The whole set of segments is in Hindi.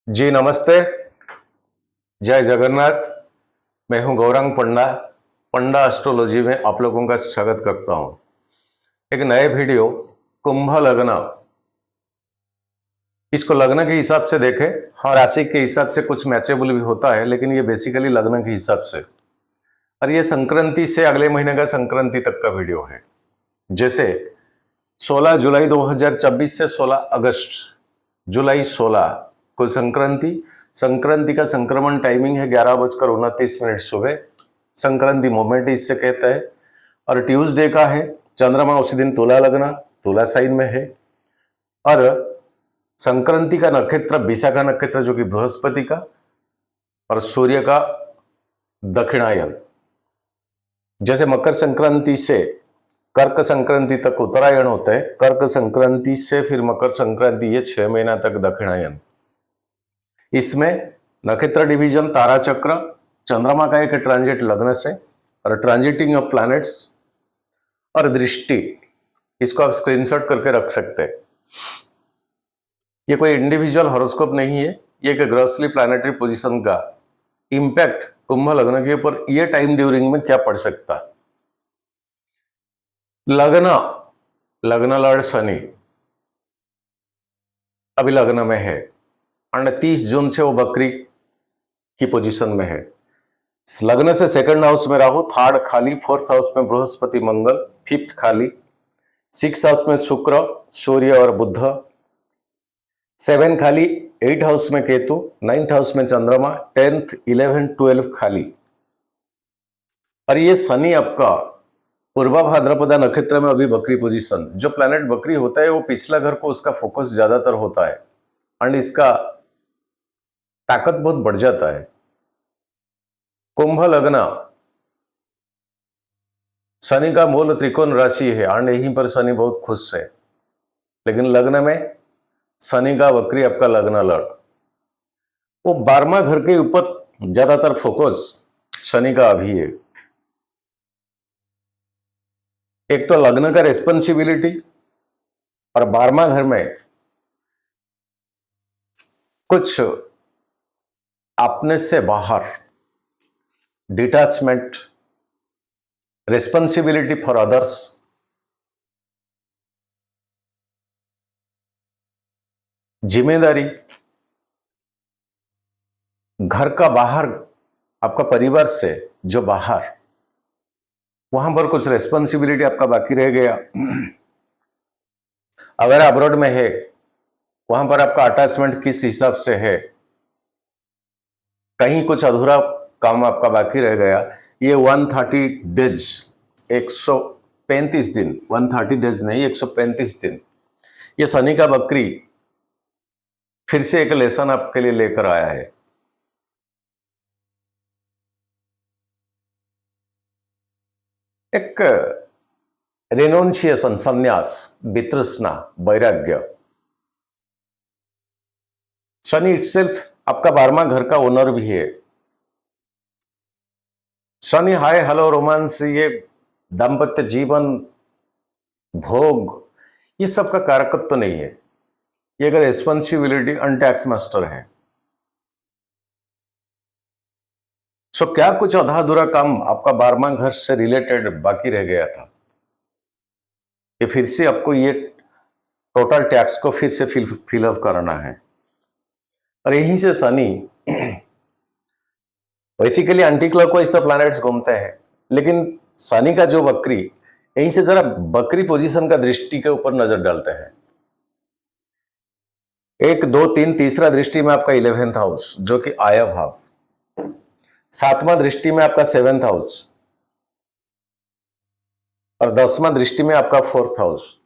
जी नमस्ते। जय जगन्नाथ। मैं हूं गौरांग पंडा। पंडा एस्ट्रोलॉजी में आप लोगों का स्वागत करता हूं। एक नए वीडियो कुंभ लग्न, इसको लग्न के हिसाब से देखें और राशि के हिसाब से कुछ मैचेबल भी होता है, लेकिन ये बेसिकली लग्न के हिसाब से। और ये संक्रांति से अगले महीने का संक्रांति तक का वीडियो है। जैसे 16 जुलाई 2024 से 16 अगस्त, जुलाई 16 को संक्रांति। संक्रांति का संक्रमण टाइमिंग है 11:29 सुबह। संक्रांति मोमेंट इससे कहते हैं। और ट्यूसडे का है, चंद्रमा उसी दिन तुला लगना, तुला साइन में है। और संक्रांति का नक्षत्र विशाखा नक्षत्र जो कि बृहस्पति का, और सूर्य का दक्षिणायन। जैसे मकर संक्रांति से कर्क संक्रांति तक उत्तरायण होता है, कर्क संक्रांति से फिर मकर संक्रांति, ये 6 महीना तक दक्षिणायन। इसमें नक्षत्र डिवीजन, तारा चक्र, चंद्रमा का एक ट्रांजिट लग्न से, और ट्रांजिटिंग ऑफ प्लैनेट्स और दृष्टि, इसको आप स्क्रीनशॉट करके रख सकते हैं। ये कोई इंडिविजुअल हॉरोस्कोप नहीं है, ये एक ग्रॉसली प्लैनेटरी पोजीशन का इंपैक्ट कुंभ लग्न के ऊपर ये टाइम ड्यूरिंग में क्या पड़ सकता। लग्न लॉर्ड शनि अभी लग्न में है, 29 जून से वो बकरी की पोजीशन में है। लग्न से सेकंड हाउस में राहु, थर्ड खाली, फोर्थ हाउस में बृहस्पति मंगल, फिफ्थ खाली, सिक्स हाउस में शुक्र, सूर्य और बुध, 7 खाली, 8 हाउस में केतु, 9th हाउस में चंद्रमा, 10th 11 12 खाली। और ये शनि आपका पूर्वा भाद्रपदा नक्षत्र में अभी बकरी पोजीशन। जो प्लैनेट बकरी होता है वो पिछला घर को उसका फोकस ज्यादातर होता है, एंड इसका ताकत बहुत बढ़ जाता है। कुंभ लग्न शनि का मूल त्रिकोण राशि है, एंड यहीं पर शनि बहुत खुश है। लेकिन लग्न में शनि का वक्री आपका लग्न लड़, वो 12वां घर के ऊपर ज्यादातर फोकस शनि का अभी है। एक तो लग्न का रेस्पॉन्सिबिलिटी, और 12वां घर में कुछ अपने से बाहर डिटैचमेंट, रेस्पॉन्सिबिलिटी फॉर अदर्स, जिम्मेदारी, घर का बाहर आपका परिवार से जो बाहर, वहां पर कुछ रेस्पॉन्सिबिलिटी आपका बाकी रह गया। अगर अब्रॉड में है, वहां पर आपका अटैचमेंट किस हिसाब से है, कहीं कुछ अधूरा काम आपका बाकी रह गया। ये 130 डेज, 135 दिन, 130 डेज नहीं, 135 दिन, ये शनि का बकरी फिर से एक लेसन आपके लिए लेकर आया है। एक रेनोन्शिएशन, संन्यास, वितृष्णा, वैराग्य। शनि इटसेल्फ आपका 12वां घर का ओनर भी है। शनि हाय हेलो रोमांस, ये दाम्पत्य जीवन, भोग, ये सब का कारकत्व तो नहीं है। ये अगर रेस्पॉन्सिबिलिटी अनटैक्स मास्टर है। सो क्या कुछ आधा अधूरा काम आपका 12वां घर से रिलेटेड बाकी रह गया था, ये फिर से आपको ये टोटल टैक्स को फिर से फिलअप करना है। और यहीं से शनि बेसिकली एंटी क्लॉकवाइज तो प्लैनेट्स घूमते हैं, लेकिन शनि का जो बकरी, यहीं से जरा बकरी पोजीशन का दृष्टि के ऊपर नजर डालते हैं। 1 2 3 तीसरा दृष्टि में आपका 11th हाउस जो कि आय भाव, 7वां दृष्टि में आपका 7th हाउस, और 10वां दृष्टि में आपका 4th हाउस।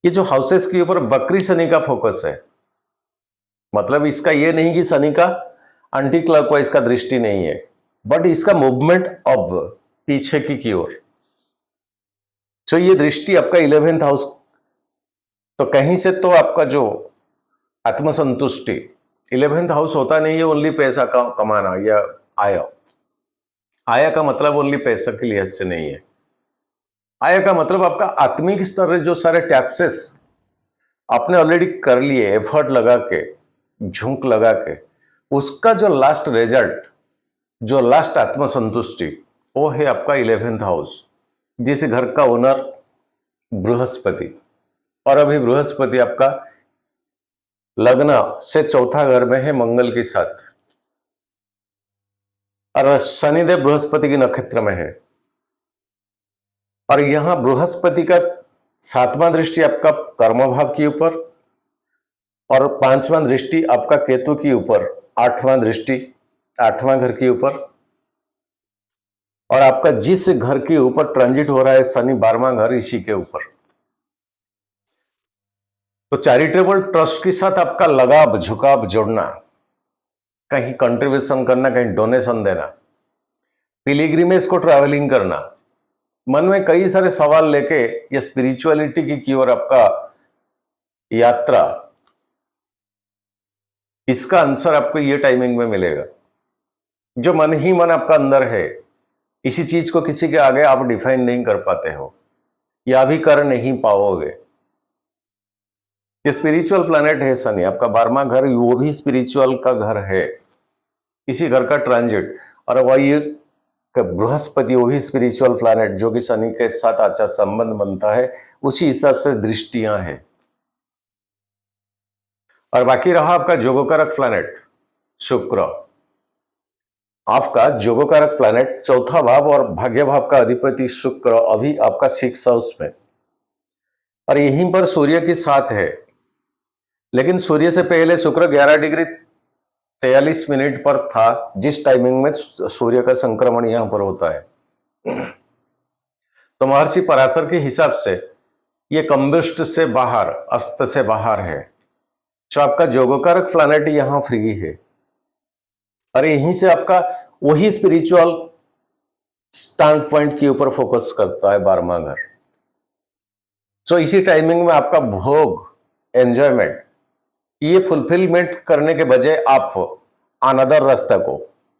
ये जो हाउसेस के ऊपर बकरी शनि का फोकस है, मतलब इसका ये नहीं कि शनि का एंटी क्लॉकवाइज का दृष्टि नहीं है, बट इसका मूवमेंट अब पीछे की ओर। तो ये दृष्टि आपका 11th हाउस, तो कहीं से तो आपका जो आत्मसंतुष्टि, 11th हाउस होता नहीं है ओनली पैसा का कमाना या आय। आय का मतलब ओनली पैसा के लिहाज से नहीं है। आय का मतलब आपका आत्मिक स्तर जो सारे टैक्सेस आपने ऑलरेडी कर लिए, एफर्ट लगा के, झोंक लगा के, उसका जो लास्ट रिजल्ट, जो लास्ट आत्मसंतुष्टि, वो है आपका 11th हाउस, जिस घर का ओनर बृहस्पति, और अभी बृहस्पति आपका लग्न से चौथा घर में है मंगल के साथ, और शनिदेव बृहस्पति के नक्षत्र में है, और यहां बृहस्पति का 7वां दृष्टि आपका कर्म भाव के ऊपर और 5वां दृष्टि आपका केतु के ऊपर, 8वां दृष्टि 8वां घर के ऊपर, और आपका जिस घर के ऊपर ट्रांजिट हो रहा है शनि 12वां घर, इसी के ऊपर। तो चैरिटेबल ट्रस्ट के साथ आपका लगाव झुकाव जोड़ना, कहीं कंट्रीब्यूशन करना, कहीं डोनेशन देना, पिलिग्रिमेज को ट्रैवलिंग करना, मन में कई सारे सवाल लेके ये स्पिरिचुअलिटी की ओर आपका यात्रा, इसका आंसर आपको ये टाइमिंग में मिलेगा। जो मन ही मन आपका अंदर है, इसी चीज को किसी के आगे आप डिफाइन नहीं कर पाते हो या भी कर नहीं पाओगे। ये स्पिरिचुअल प्लैनेट है शनि, आपका 12वां घर, वो भी स्पिरिचुअल का घर है, इसी घर का ट्रांजिट, और वही बृहस्पति वो भी स्पिरिचुअल प्लैनेट जो कि शनि के साथ अच्छा संबंध बनता है, उसी हिसाब से दृष्टियां हैं। और बाकी रहा आपका जोगकारक प्लैनेट शुक्र, आपका जोगकारक प्लैनेट चौथा भाव और भाग्य भाव का अधिपति शुक्र अभी आपका 6th हाउस में, और यहीं पर सूर्य के साथ है, लेकिन सूर्य से पहले शुक्र 11 डिग्री 43 मिनट पर था, जिस टाइमिंग में सूर्य का संक्रमण यहां पर होता है। तो महर्षि पराशर के हिसाब से ये कंबिष्ट से बाहर, अस्त से बाहर है, जो आपका जोगकारक प्लैनेट यहां फ्री है, और यहीं से आपका वही स्पिरिचुअल स्टैंड पॉइंट के ऊपर फोकस करता है 12वां घर। तो इसी टाइमिंग में आपका भोग, एंजॉयमेंट, ये फुलफिलमेंट करने के बजाय आप अनदर रास्ता को,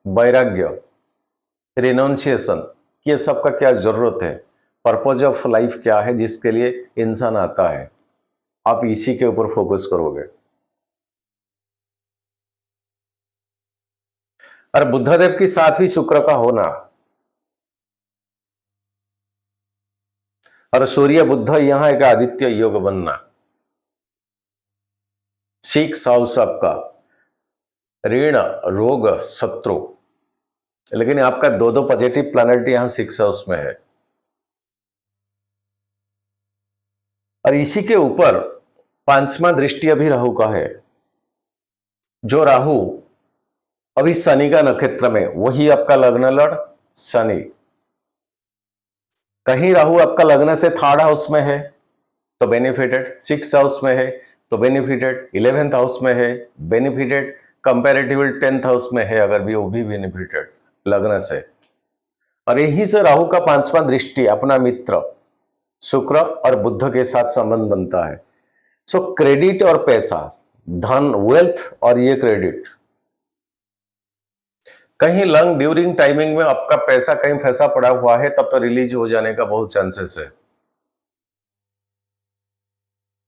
वैराग्य, रिनाउंसिएशन, ये सब का क्या जरूरत है, पर्पज ऑफ लाइफ क्या है जिसके लिए इंसान आता है, आप इसी के ऊपर फोकस करोगे। और बुद्धदेव के साथ भी शुक्र का होना, और सूर्य बुद्ध यहां एक आदित्य योग बनना, 6th हाउस आपका ऋण, रोग, शत्रु, लेकिन आपका दो पॉजिटिव प्लैनेट यहां 6th हाउस में है, और इसी के ऊपर 5वां दृष्टि अभी राहु का है, जो राहु अभी शनि का नक्षत्र में, वही आपका लग्न लड़ शनि, कहीं राहु आपका लग्न से 3rd हाउस में है तो बेनिफिटेड, 6th हाउस में है तो बेनिफिटेड, 11th हाउस में है बेनिफिटेड, कंपैरेटिवली 10th हाउस में है अगर भी, वो भी बेनिफिटेड लग्न से। और यहीं से राहु का 5वां दृष्टि अपना मित्र शुक्र और बुध के साथ संबंध बनता है। सो क्रेडिट और पैसा, धन, वेल्थ और ये क्रेडिट, कहीं लॉन्ग ड्यूरिंग टाइमिंग में आपका पैसा कहीं फंसा पड़ा हुआ है, तब तो रिलीज हो जाने का बहुत चांसेस है।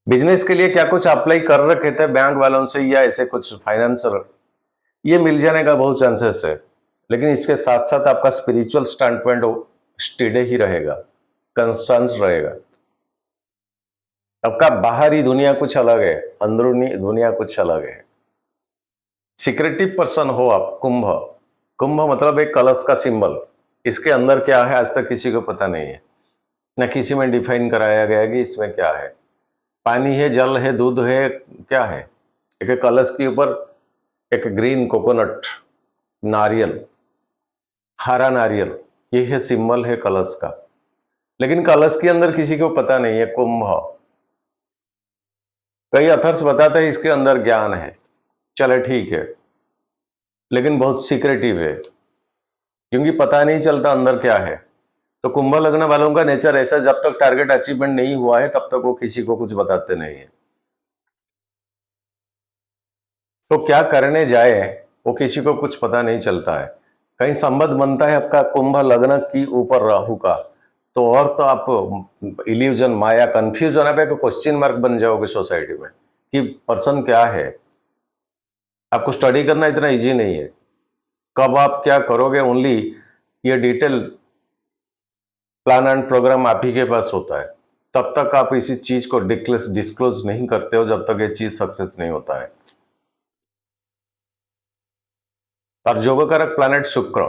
बिजनेस के लिए क्या कुछ अप्लाई कर रखे थे बैंक वालों से या ऐसे कुछ फाइनेंसर, ये मिल जाने का बहुत चांसेस है, लेकिन इसके साथ साथ आपका स्पिरिचुअल स्टैंड पॉइंट स्टेडी ही रहेगा, कंस्टेंट रहेगा। आपका बाहरी दुनिया कुछ अलग है, अंदरूनी दुनिया कुछ अलग है। सीक्रेटिव पर्सन हो आप, कुंभ, कुंभ मतलब एक कलश का सिंबल, इसके अंदर क्या है आज तक किसी को पता नहीं है, न किसी में डिफाइन कराया गया कि इसमें क्या है। पानी है, जल है, दूध है, क्या है। एक कलश के ऊपर एक ग्रीन कोकोनट, नारियल, हरा नारियल, ये है सिंबल है कलश का, लेकिन कलश के अंदर किसी को पता नहीं है कुंभ। कई अथर्स बताते हैं इसके अंदर ज्ञान है, चले ठीक है, लेकिन बहुत सीक्रेटिव है क्योंकि पता नहीं चलता अंदर क्या है। तो कुंभ लग्न वालों का नेचर ऐसा, जब तक टारगेट अचीवमेंट नहीं हुआ है तब तक वो किसी को कुछ बताते नहीं है। तो क्या करने जाए वो किसी को कुछ पता नहीं चलता है। कहीं संबंध बनता है आपका कुंभ लग्न की ऊपर राहु का, तो और तो आप इल्यूजन, माया, कंफ्यूजन, आप एक क्वेश्चन मार्क बन जाओगे सोसाइटी में कि पर्सन क्या है। आपको स्टडी करना इतना इजी नहीं है, कब आप क्या करोगे ओनली ये डिटेल प्लान एंड प्रोग्राम आप ही के पास होता है। तब तक आप इसी चीज को डिस्क्लोज नहीं करते हो जब तक ये चीज सक्सेस नहीं होता है। और योगकारक प्लैनेट शुक्र,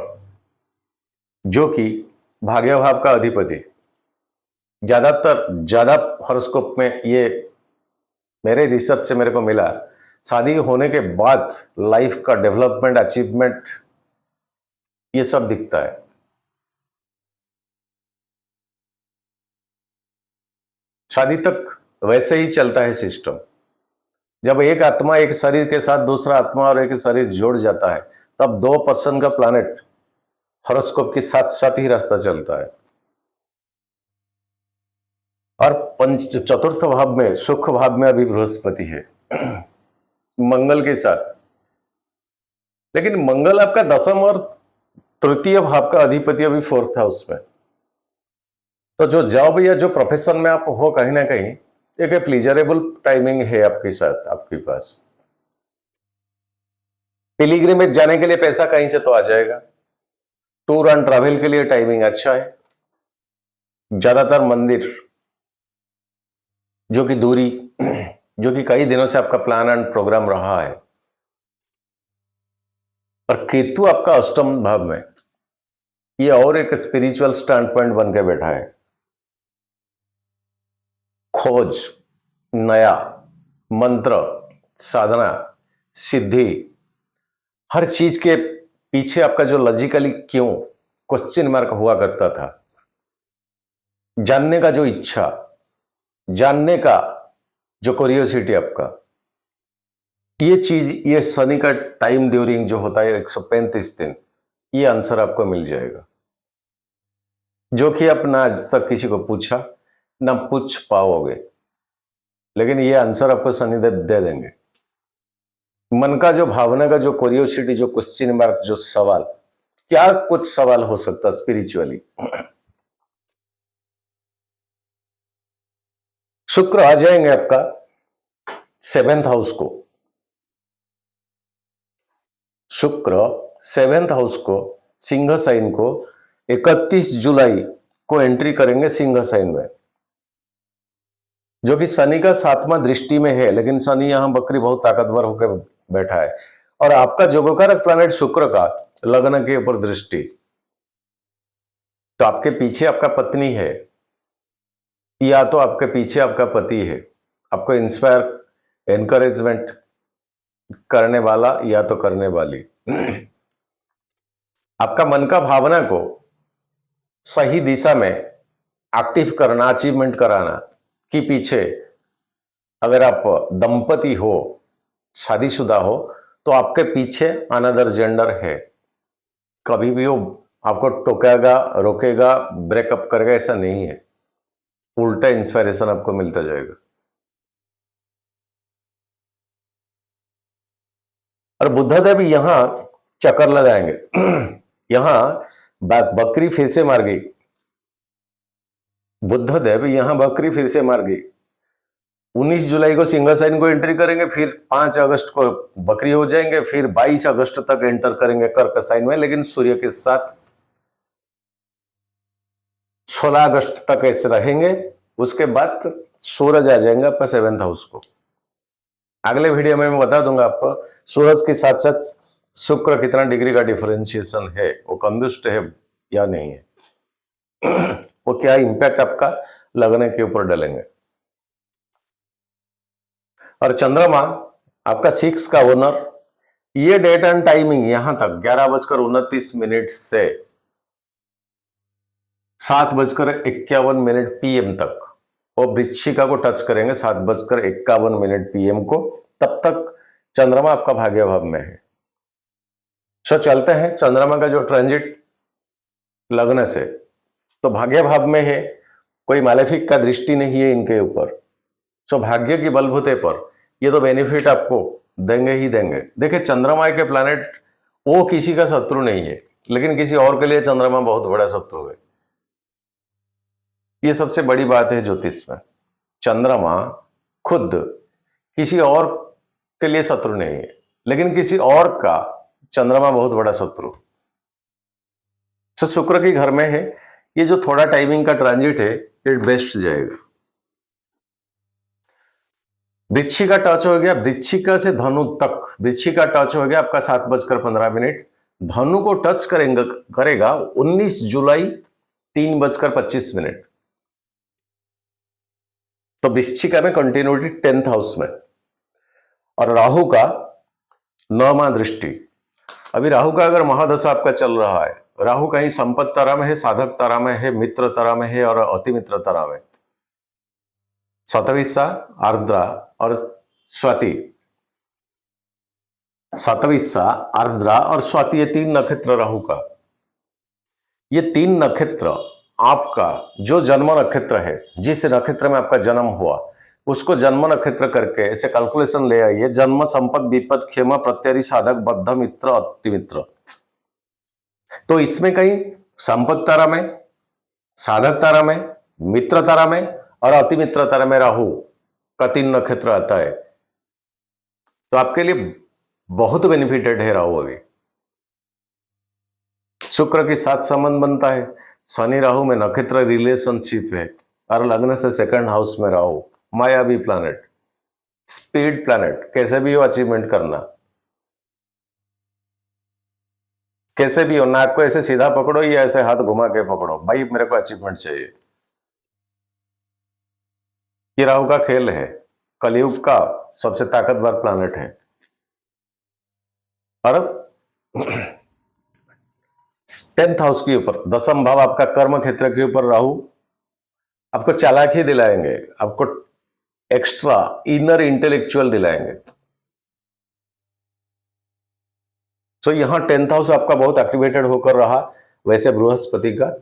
जो कि भाग्यभाव का अधिपति, ज्यादा हॉरोस्कोप में ये मेरे रिसर्च से मेरे को मिला, शादी होने के बाद लाइफ का डेवलपमेंट, अचीवमेंट, ये सब दिखता है। शादी तक वैसे ही चलता है सिस्टम। जब एक आत्मा एक शरीर के साथ दूसरा आत्मा और एक शरीर जोड़ जाता है, तब 2 पर्सन का प्लैनेट हॉरोस्कोप के साथ साथ ही रास्ता चलता है। और चतुर्थ भाव में, सुख भाव में अभी बृहस्पति है मंगल के साथ। लेकिन मंगल आपका दशम और तृतीय भाव का अधिपति अभी 4th हाउस में। तो जो जॉब या जो प्रोफेशन में आप हो, कहीं ना कहीं एक प्लीजरेबल टाइमिंग है आपके साथ, आपके पास। पिलिग्रिमेज जाने के लिए पैसा कहीं से तो आ जाएगा। टूर एंड ट्रैवल के लिए टाइमिंग अच्छा है। ज्यादातर मंदिर, जो कि दूरी, जो कि कई दिनों से आपका प्लान एंड प्रोग्राम रहा है। और केतु आपका अष्टम भाव में, ये और एक स्पिरिचुअल स्टैंड पॉइंट बन के बैठा है। खोज, नया मंत्र, साधना, सिद्धि, हर चीज के पीछे आपका जो लॉजिकली क्यों क्वेश्चन मार्क हुआ करता था, जानने का जो इच्छा, जानने का जो क्यूरियोसिटी आपका, ये चीज, ये शनि का टाइम ड्यूरिंग जो होता है 135 दिन, ये आंसर आपको मिल जाएगा, जो कि आप ना आज तक किसी को पूछा ना पूछ पाओगे। लेकिन ये आंसर आपको शनिदेव दे देंगे। मन का जो भावना का जो क्यूरियोसिटी, जो क्वेश्चन मार्क, जो सवाल, क्या कुछ सवाल हो सकता स्पिरिचुअली। शुक्र आ जाएंगे आपका 7th हाउस को। शुक्र 7th हाउस को, सिंह साइन को 31 जुलाई को एंट्री करेंगे सिंह साइन में, जो कि शनि का 7वां दृष्टि में है। लेकिन शनि यहां बकरी बहुत ताकतवर होकर बैठा है। और आपका जोगकारक प्लैनेट शुक्र का लग्न के ऊपर दृष्टि, तो आपके पीछे आपका पत्नी है, या तो आपके पीछे आपका पति है, आपको इंस्पायर, एनकरेजमेंट करने वाला या तो करने वाली। आपका मन का भावना को सही दिशा में एक्टिव करना, अचीवमेंट कराना कि पीछे, अगर आप दंपति हो, शादीशुदा हो, तो आपके पीछे अनदर जेंडर है। कभी भी वो आपको टोकेगा, रोकेगा, ब्रेकअप करेगा, ऐसा नहीं है। उल्टा इंस्पिरेशन आपको मिलता जाएगा। और बुद्धदेव यहां चक्कर लगाएंगे। यहां बकरी फिर से मार गई, बुद्धदेव यहां बकरी फिर से मार गई। 19 जुलाई को सिंह साइन को एंट्री करेंगे, फिर 5 अगस्त को बकरी हो जाएंगे, फिर 22 अगस्त तक एंटर करेंगे कर्क साइन में, लेकिन सूर्य के साथ 16 अगस्त तक ऐसे रहेंगे। उसके बाद सूरज आ जाएंगे आपका 7th हाउस को। अगले वीडियो में मैं बता दूंगा आपको सूरज के साथ साथ शुक्र कितना डिग्री का डिफरेंशिएशन है, वो कंदुष्ट है या नहीं है, वो क्या इंपैक्ट आपका लगने के ऊपर डालेंगे। और चंद्रमा आपका 6 का ओनर, ये डेट एंड टाइमिंग यहां तक 11:29 से 7:51 PM तक, और वृश्चिका को टच करेंगे 7:51 PM को। तब तक चंद्रमा आपका भाग्य भाव में है। सो चलते हैं चंद्रमा का जो ट्रांजिट लगने से, तो भाग्य भाव में है, कोई मैलेफिक का दृष्टि नहीं है इनके ऊपर। सो भाग्य की बलबूते पर ये तो बेनिफिट आपको देंगे ही देंगे। देखिए चंद्रमा के प्लैनेट वो किसी का शत्रु नहीं है, लेकिन किसी और के लिए चंद्रमा बहुत बड़ा शत्रु है। ये सबसे बड़ी बात है ज्योतिष में। चंद्रमा खुद किसी और के लिए शत्रु नहीं है, लेकिन किसी और का चंद्रमा बहुत बड़ा शत्रु। तो शुक्र के घर में है, ये जो थोड़ा टाइमिंग का ट्रांजिट है ये बेस्ट जाएगा। वृश्चिका टच हो गया, वृश्चिका से धनु तक, वृश्चिका टच हो गया आपका 7:15। धनु को टच करेगा 19 जुलाई 3:25। तो वृश्चिका में कंटिन्यूटी 10th हाउस में, और राहु का 9वां दृष्टि। अभी राहु का अगर महादशा आपका चल रहा है, राहु कहीं संपत्ति तारा में है, साधक तारा में है, मित्र तारा में है और अति मित्र तारा में। शतभिषा, आर्द्रा और स्वाति, शतभिषा, आर्द्रा और स्वाति, ये 3 नक्षत्र राहु का। ये 3 नक्षत्र आपका जो जन्म नक्षत्र है, जिस नक्षत्र में आपका जन्म हुआ उसको जन्म नक्षत्र करके ऐसे कैलकुलेशन ले आइए। जन्म, संपद, विपद, क्षेम, प्रत्यरि, साधक, बद्ध, मित्र, अति मित्र। तो इसमें कहीं संपद तारा में, साधक तारा में, मित्र तारा में और अति मित्र तारा में राहु का 3 नक्षत्र आता है। तो आपके लिए बहुत बेनिफिटेड है राहु। अभी शुक्र के साथ संबंध बनता है, शनि राहु में नक्षत्र रिलेशनशिप है, और लग्न से 2nd हाउस में राहु, मायावी प्लैनेट, स्पीड प्लैनेट। कैसे भी हो अचीवमेंट करना, कैसे भी हो, नाक को ऐसे सीधा पकड़ो या ऐसे हाथ घुमा के पकड़ो, भाई मेरे को अचीवमेंट चाहिए। ये राहु का खेल है, कलयुग का सबसे ताकतवर प्लैनेट है। और 10th हाउस के ऊपर 10th भाव आपका कर्म क्षेत्र के ऊपर राहु आपको चालाकी दिलाएंगे, आपको एक्स्ट्रा इनर इंटेलेक्चुअल दिलाएंगे। तो यहां 10th हाउस आपका बहुत एक्टिवेटेड होकर रहा। वैसे बृहस्पति का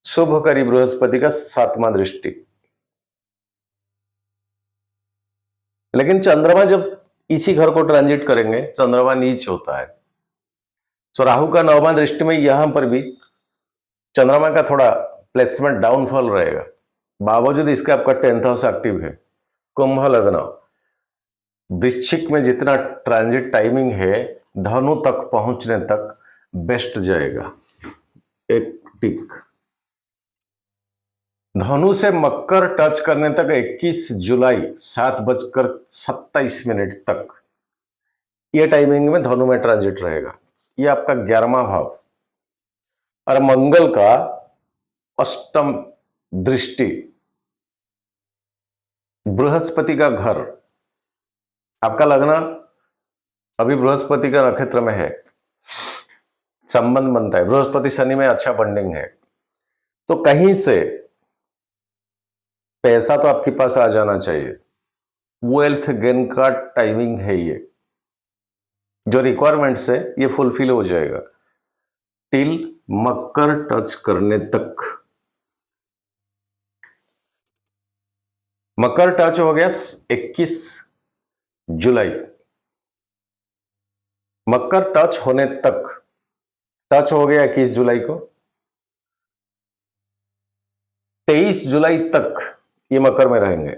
शुभकारी, बृहस्पति का 7वां दृष्टि। लेकिन चंद्रमा जब इसी घर को ट्रांजिट करेंगे, चंद्रमा नीच होता है, तो राहु का 9वां दृष्टि में यहां पर भी चंद्रमा का थोड़ा प्लेसमेंट डाउनफॉल रहेगा। बावजूद इसके आपका 10th हाउस एक्टिव है। कुंभ लग्न, वृश्चिक में जितना ट्रांजिट टाइमिंग है धनु तक पहुंचने तक बेस्ट जाएगा। एक टिक। धनु से मकर टच करने तक 21 जुलाई 7:27 तक ये टाइमिंग में धनु में ट्रांजिट रहेगा। ये आपका 11वां भाव, और मंगल का 8म दृष्टि, बृहस्पति का घर। आपका लग्न अभी बृहस्पति का नक्षत्र में है, संबंध बनता है, बृहस्पति शनि में अच्छा बॉन्डिंग है। तो कहीं से पैसा तो आपके पास आ जाना चाहिए, वेल्थ गेन का टाइमिंग है ये। जो रिक्वायरमेंट्स है ये फुलफिल हो जाएगा टिल मकर टच करने तक। मकर टच हो गया 21 जुलाई। मकर टच होने तक, टच हो गया 21 जुलाई को, 23 जुलाई तक ये मकर में रहेंगे।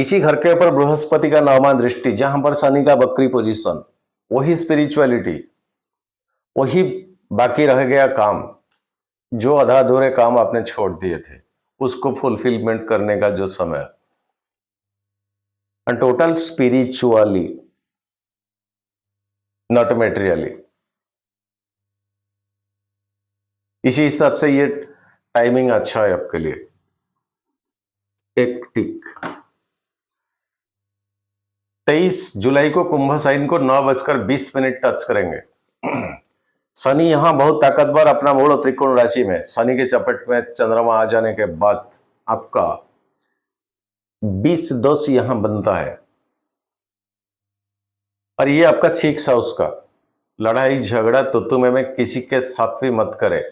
इसी घर के ऊपर बृहस्पति का 9वां दृष्टि, जहां पर शनि का वक्री पोजीशन, वही स्पिरिचुअलिटी, वही बाकी रह गया काम, जो आधा अधूरे काम आपने छोड़ दिए थे उसको फुलफिलमेंट करने का जो समय, टोटल स्पिरिचुअली, नॉट मेटेरियली। इसी हिसाब से ये टाइमिंग अच्छा है आपके लिए। एक टिक। 23 जुलाई को कुंभ साइन को 9:20 टच करेंगे। शनि यहां बहुत ताकतवर अपना मूल त्रिकोण राशि में, शनि के चपेट में चंद्रमा आ जाने के बाद आपका 20-10 यहां बनता है। और ये आपका 6 हाउस का, लड़ाई झगड़ा तुतुमे में किसी के साथ भी मत करे,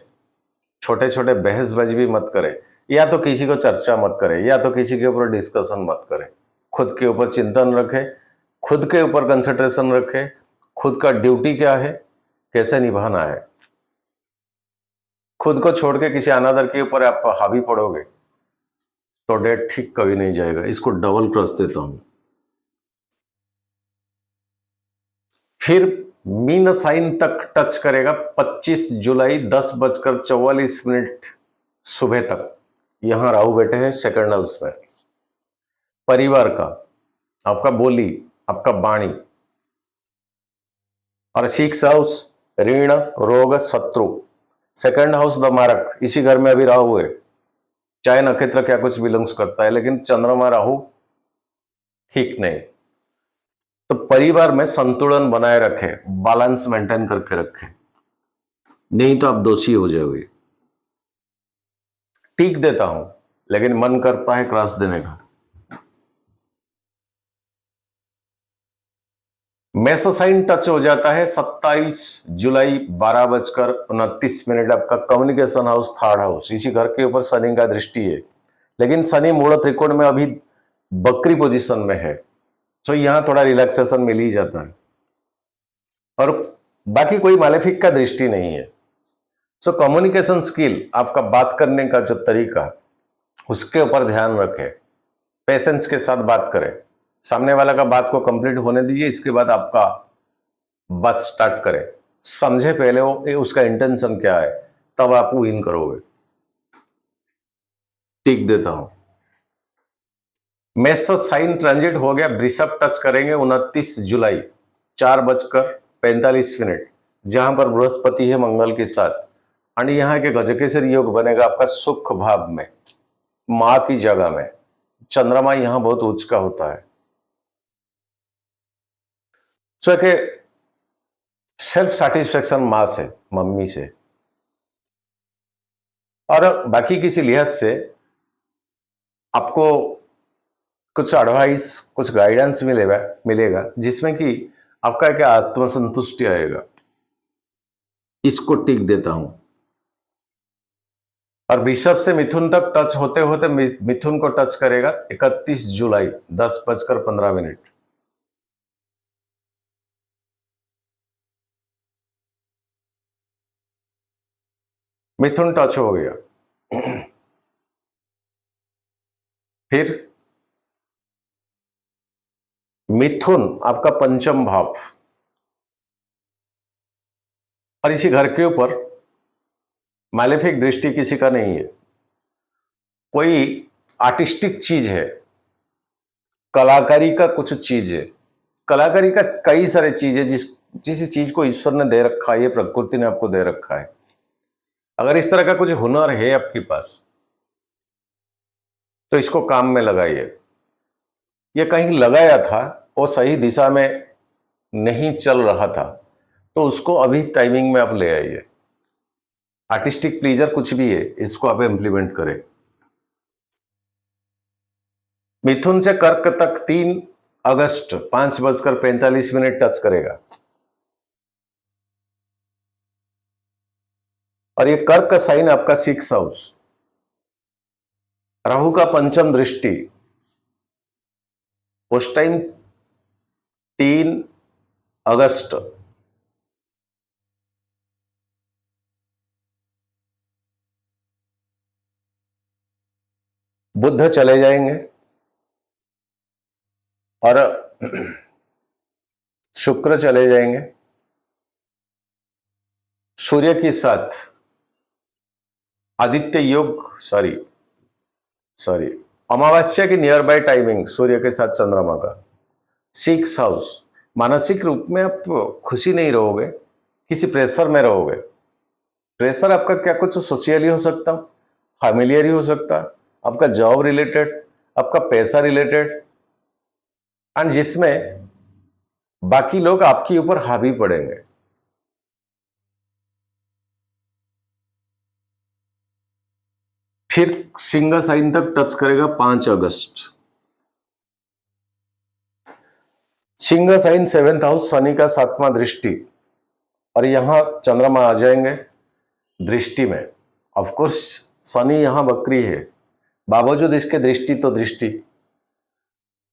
छोटे छोटे बहसबाजी भी मत करे, या तो किसी को चर्चा मत करे, या तो किसी के ऊपर डिस्कशन मत करे। खुद के ऊपर चिंतन रखे, खुद के ऊपर कंसंट्रेशन रखे, खुद का ड्यूटी क्या है, कैसे निभाना है, खुद को छोड़ के किसी अनादर के ऊपर आप हावी पड़ोगे तो डेट ठीक कभी नहीं जाएगा। इसको डबल क्रॉस देता हूं। फिर मीन साइन तक टच करेगा 25 जुलाई 10:44 सुबह तक। यहां राहु बैठे हैं सेकंड हाउस में। परिवार का, आपका बोली, आपका वाणी और 6 हाउस ऋण रोग शत्रु। सेकंड हाउस द मारक, इसी घर में अभी राहु है। चाहे नक्षत्र क्या कुछ बिलोंग्स करता है, लेकिन चंद्रमा राहु ठीक नहीं। तो परिवार में संतुलन बनाए रखे, बैलेंस मेंटेन करके रखे, नहीं तो आप दोषी हो जाओगे। टीक देता हूं, लेकिन मन करता है क्रॉस देने का। मेसोसाइन टच हो जाता है 27 जुलाई 12:29। आपका कम्युनिकेशन हाउस थर्ड हाउस, इसी घर के ऊपर शनि का दृष्टि है, लेकिन शनि मूल त्रिकोण में अभी बकरी पोजीशन में है, तो यहां थोड़ा रिलैक्सेशन मिल ही जाता है और बाकी कोई मालेफिक का दृष्टि नहीं है। सो कम्युनिकेशन स्किल, आपका बात करने का जो तरीका, उसके ऊपर ध्यान रखें। पेशेंस के साथ बात करें, सामने वाला का बात को कंप्लीट होने दीजिए, इसके बाद आपका बात स्टार्ट करें। समझे पहले वो उसका इंटेंशन क्या है, तब आप विन करोगे। टिक देता हूं। मेष साइन ट्रांजिट हो गया, वृषभ टच करेंगे 29 जुलाई 4:45, जहां पर बृहस्पति है मंगल के साथ। और यहाँ के गजकेसरी योग बनेगा आपका सुख भाव में, मां की जगह में। चंद्रमा यहां बहुत उच्च का होता है। सो के सेल्फ सेटिस्फेक्शन मां से, मम्मी से, और बाकी किसी लिहाज से आपको कुछ एडवाइस, कुछ गाइडेंस मिलेगा जिसमें कि आपका क्या आत्मसंतुष्टि आएगा। इसको टिक देता हूं। और वृषभ से मिथुन तक टच होते होते मिथुन को टच करेगा 31 जुलाई 10:15। मिथुन टच हो गया। फिर मिथुन आपका पंचम भाव, और इसी घर के ऊपर मैलेफिक दृष्टि किसी का नहीं है। कोई आर्टिस्टिक चीज है, कलाकारी का कुछ चीज है। कलाकारी का कई सारे चीज है, जिस चीज को ईश्वर ने दे रखा है, प्रकृति ने आपको दे रखा है। अगर इस तरह का कुछ हुनर है आपके पास, तो इसको काम में लगाइए। ये कहीं लगाया था, वो सही दिशा में नहीं चल रहा था, तो उसको अभी टाइमिंग में आप ले आइए। आर्टिस्टिक प्लीजर कुछ भी है, इसको आप इंप्लीमेंट करें। मिथुन से कर्क तक 3 अगस्त 5:45 टच करेगा। और ये कर्क का साइन आपका 6 हाउस, राहु का पंचम दृष्टि। उस टाइम 3 अगस्त बुध चले जाएंगे और शुक्र चले जाएंगे। सूर्य के साथ आदित्य योग, सॉरी अमावस्या की नियर बाय टाइमिंग सूर्य के साथ चंद्रमा का 6 हाउस। मानसिक रूप में आप खुशी नहीं रहोगे, किसी प्रेशर में रहोगे। प्रेशर आपका क्या कुछ सोशियली हो सकता, फैमिलियर हो सकता, आपका जॉब रिलेटेड, आपका पैसा रिलेटेड, एंड जिसमें बाकी लोग आपके ऊपर हावी पड़ेंगे। फिर सिंह साइन तक टच करेगा 5 अगस्त। सिंह साइन 7th हाउस, शनि का 7वां दृष्टि, और यहां चंद्रमा आ जाएंगे दृष्टि में। ऑफ कोर्स शनि यहां वक्री है, बावजूद इसके दृष्टि तो दृष्टि,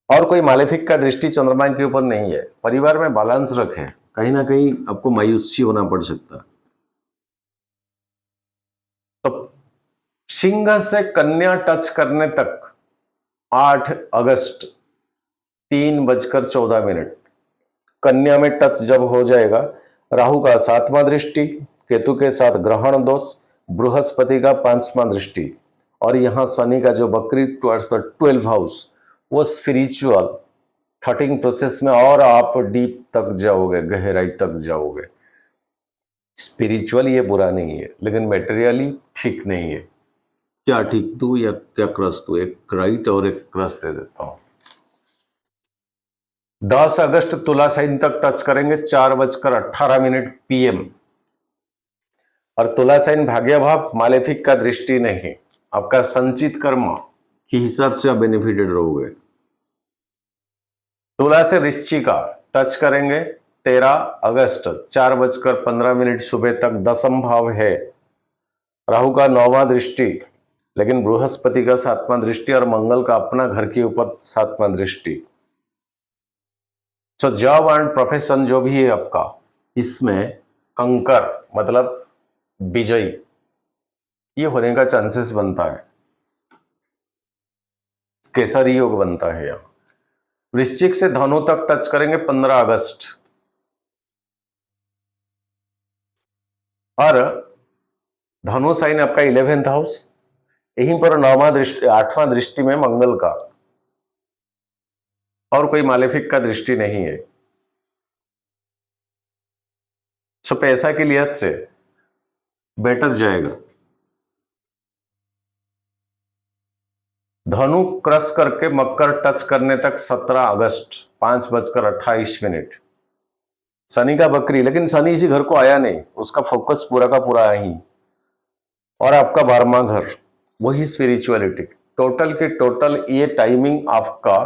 और कोई मालेफिक का दृष्टि चंद्रमा के ऊपर नहीं है। परिवार में बैलेंस रखें, कहीं ना कहीं आपको मायूसी होना पड़ सकता है। सिंह से कन्या टच करने तक 8 अगस्त 3:14 कन्या में टच जब हो जाएगा, राहु का 7वां दृष्टि, केतु के साथ ग्रहण दोष, बृहस्पति का 5वां दृष्टि, और यहां शनि का जो बकरी टुवर्ड्स द 12th हाउस, वो स्पिरिचुअल थॉटिंग प्रोसेस में और आप डीप तक जाओगे, गहराई तक जाओगे। स्पिरिचुअल ये बुरा नहीं है, लेकिन मेटेरियली ठीक नहीं है। क्या ठीक दूं या क्या क्रस दूं? एक राइट और एक क्रस दे देता हूं। 10 अगस्त तुला साइन तक टच करेंगे 4:18 PM, और तुला साइन भाग्य भाव, मालेफिक का दृष्टि नहीं, आपका संचित कर्म के हिसाब से आप बेनिफिटेड रहोगे। तुला से वृश्चिका टच करेंगे 13 अगस्त 4:15 सुबह तक, दसम भाव है, राहु का 9वां दृष्टि, लेकिन बृहस्पति का 7वां दृष्टि और मंगल का अपना घर के ऊपर 7वां दृष्टि। तो जॉब एंड प्रोफेशन जो भी है आपका, इसमें कंकर मतलब विजयी ये होने का चांसेस बनता है, केसरी योग बनता है। यहां वृश्चिक से धनु तक टच करेंगे 15 अगस्त, और धनु साइन आपका 11th हाउस, यहीं पर 9वां दृष्टि 8वां दृष्टि में मंगल का, और कोई मालेफिक का दृष्टि नहीं है। सो पैसा की लिहाज से बेटर जाएगा। धनु क्रस करके मकर टच करने तक 17 अगस्त 5:28। शनि का बकरी, लेकिन शनि इसी घर को आया नहीं, उसका फोकस पूरा का पूरा यहीं, और आपका 12वां घर वही स्पिरिचुअलिटी। टोटल के टोटल ये टाइमिंग आपका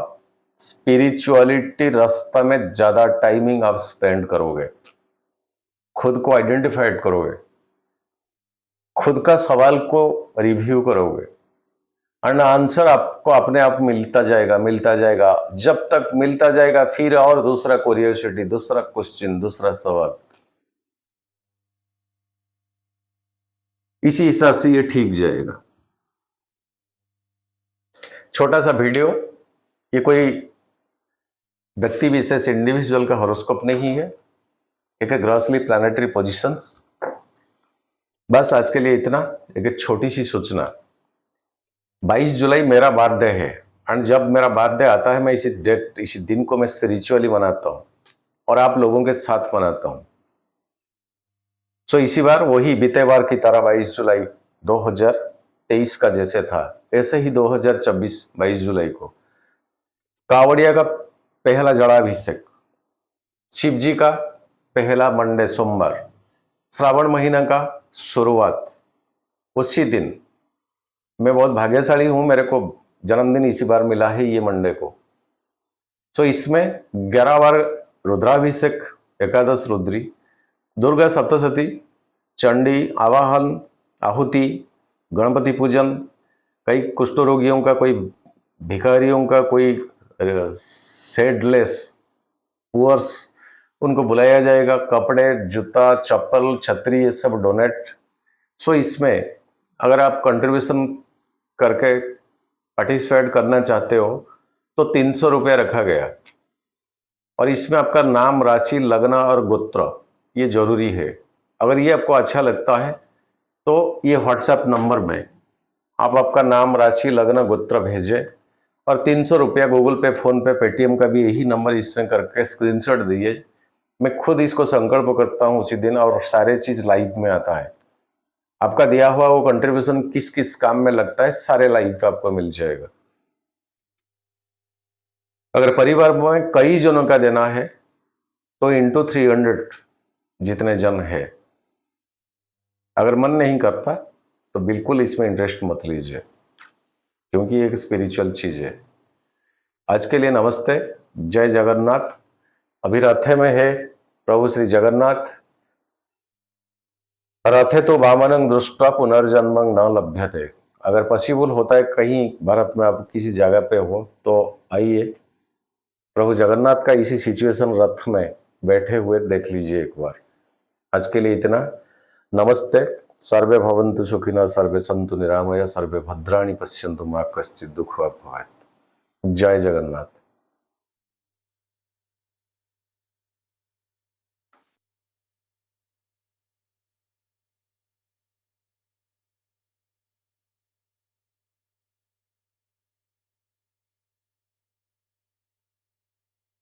स्पिरिचुअलिटी रास्ता में ज्यादा टाइमिंग आप स्पेंड करोगे, खुद को आइडेंटिफाइड करोगे, खुद का सवाल को रिव्यू करोगे, एंड आंसर आपको अपने आप मिलता जाएगा। जब तक मिलता जाएगा, फिर और दूसरा क्यूरियोसिटी, दूसरा क्वेश्चन, दूसरा सवाल, इसी हिसाब से ये ठीक जाएगा। छोटा सा वीडियो, ये कोई व्यक्ति विशेष इंडिविजुअल का हॉरोस्कोप नहीं है, एक ग्रॉसली प्लैनेटरी पोजीशंस। बस आज के लिए इतना। एक छोटी सी सूचना, 22 जुलाई मेरा बर्थडे है, एंड जब मेरा बर्थडे आता है, मैं इसी दिन को मैं स्पिरिचुअली मनाता हूँ और आप लोगों के साथ मनाता हूँ। सो इसी बार वही बीते बार की तरह 22 जुलाई 2023 का जैसे था, ऐसे ही 2024 22 जुलाई को कावड़िया का पहला जड़ाभिषेक, शिव जी का पहला मंडे सोमवार, श्रावण महीना का शुरुआत, उसी दिन मैं बहुत भाग्यशाली हूं, मेरे को जन्मदिन इसी बार मिला है ये मंडे को। सो इसमें 11 बार रुद्राभिषेक, एकादश रुद्री, दुर्गा सप्तशती, चंडी आवाहन, आहुति, गणपति पूजन, कई कुष्ठ रोगियों का, कोई भिखारियों का, कोई सेडलेस पुअर्स, उनको बुलाया जाएगा, कपड़े, जूता, चप्पल, छतरी, ये सब डोनेट। सो इसमें अगर आप कंट्रीब्यूशन करके पार्टिसिपेट करना चाहते हो तो 300 रुपया रखा गया, और इसमें आपका नाम, राशि, लग्न और गोत्र ये जरूरी है। अगर ये आपको अच्छा लगता है तो ये व्हाट्सएप नंबर में आप आपका नाम, राशि, लग्न, गोत्र भेजें, और 300 रुपया गूगल पे, फोन पे, पेटीएम का भी यही नंबर इसमें करके स्क्रीनशॉट दिए। मैं खुद इसको संकल्प करता हूँ उसी दिन, और सारे चीज लाइव में आता है। आपका दिया हुआ वो कंट्रीब्यूशन किस किस काम में लगता है, सारे लाइव पे आपको मिल जाएगा। अगर परिवार में कई जनों का देना है तो इंटू 300 जितने जन है। अगर मन नहीं करता तो बिल्कुल इसमें इंटरेस्ट मत लीजिए, क्योंकि एक स्पिरिचुअल चीज है। आज के लिए नमस्ते, जय जगन्नाथ। अभी रथे में है प्रभु श्री जगन्नाथ। रथे तो वामनं दृष्ट्वा पुनर्जन्मं न लभ्यते। अगर पॉसिबल होता है कहीं भारत में आप किसी जगह पे हो तो आइए, प्रभु जगन्नाथ का इसी सिचुएशन रथ में बैठे हुए देख लीजिए एक बार। आज के लिए इतना। नमस्ते, सर्वे भवन्तु सुखिनः, सर्वे सन्तु निरामया, सर्वे भद्राणि पश्यन्तु मा कश्चित् दुःखभाग् भवेत्। जय जगन्नाथ।